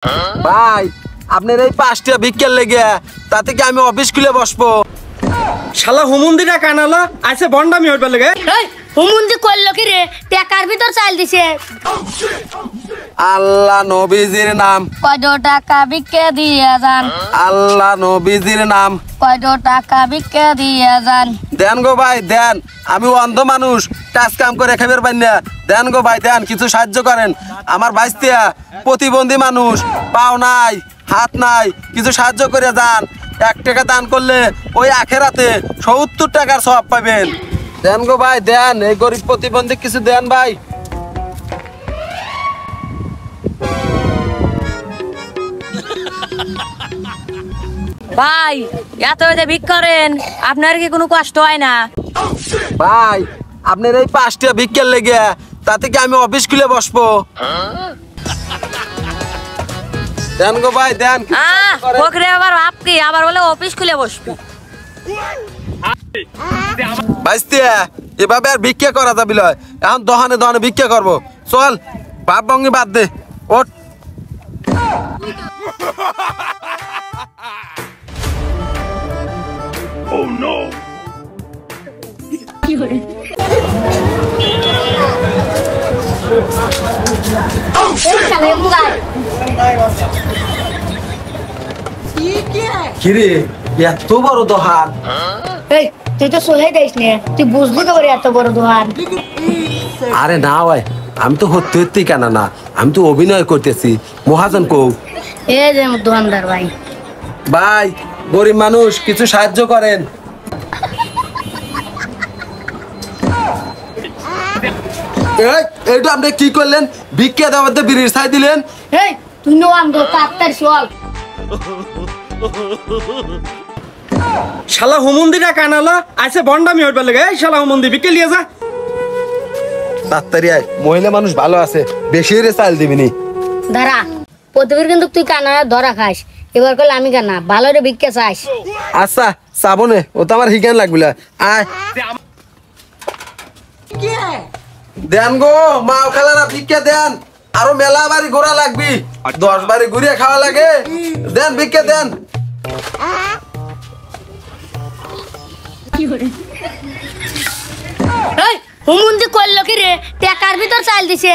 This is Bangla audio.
ভাই আপনার এই 5টা ভিক্ষার লেগে তাতে কি আমি অফিস খুলে বসবো? শালা হুমুন্দিটা কানালো আইছে বন্ডামি হইবার লাগে। এই হুমুন্দি করলো কি রে? টাকার ভিতর চাল দিছে। আল্লাহ নবীজির নাম, কত টাকা ভিক্ষা দিয়ে যান। আল্লাহ নবীজির নাম, কত টাকা ভিক্ষা দিয়ে যান। দেন গো ভাই দেন, আমি অন্ধ মানুষ, কাজ কাম করে খাবার পাই না। দেন গো ভাই দেন, কিছু সাহায্য করেন। আমার ভাইস্তিয়া প্রতিবন্ধী মানুষ, পাও নাই হাত নাই, কিছু সাহায্য করে যান। 1 টাকা দান করলে ওই আখেরাতে 70 টাকার সওয়াব পাবেন। দেন গো ভাই দেন, এই গরিব প্রতিবন্ধী কিছু দেন ভাই। ভাই এত যে ভিক্ষা করেন, আপনার কি কোনো কষ্ট হয় না? ভাই আপনার এই 5টা ভিক্ষার লেগে তাতে কি আমি অফিস খুলে বসবো? দেন গো ভাই দেন। ওখানে আবার আপনি আবার বলে অফিস খুলে বসবি। ভাইস্তিয়া এভাবে আর ভিক্ষা করা যাবি লয়, এখন দোকানে দোকানে ভিক্ষা করবো। চল বাপ ভঙ্গি বাদ দে, ওঠ। কিরে এত বড় দোকান? এই তুই তো সোলাই দিস নে, তুই বুঝলি তো এত বড় দোকান। আরে না ভাই, আমি তো হতে কেন না, আমি তো অভিনয় করতেছি। মহাজন কৌ? এই যে দোকানদার ভাই। ভাই গরিব মানুষ, কিছু সাহায্য করেন। এইটা আপনি কি করলেন? ভিক্ষা দেওয়াতে বিড়ির ছাই দিলেন। এই তুই নো আম দো তাত্তার চল। শালা হুমুন্দিটা কানালো আইছে বন্ডামি হইবার লাগে। এই শালা হুমুন্দি ভিক্ষা লিয়ে যা। তাড়াতাড়ি আয়, মহিলা মানুষ ভালো আছে, বেশি রে চাল দিবিনি। দাঁড়া, প্রতিবার কিন্তু তুই কানা ধরা খাস, এবার করলে আমি কানা ভালো রে ভিক্ষা চাস। আচ্ছা চাবনে, ও তো আমার হিগান লাগবে। আয় দেন গো মা খালারা, ভিক্ষা দেন। আরো মেলা বাড়ি ঘোরা লাগবি, 10 বাড়ি ঘুরিয়ে খাওয়া লাগে। দেন ভিক্ষা দেন। এই হুমুন্দি করলো কি রে? টাকার ভিতর চাল দিছে।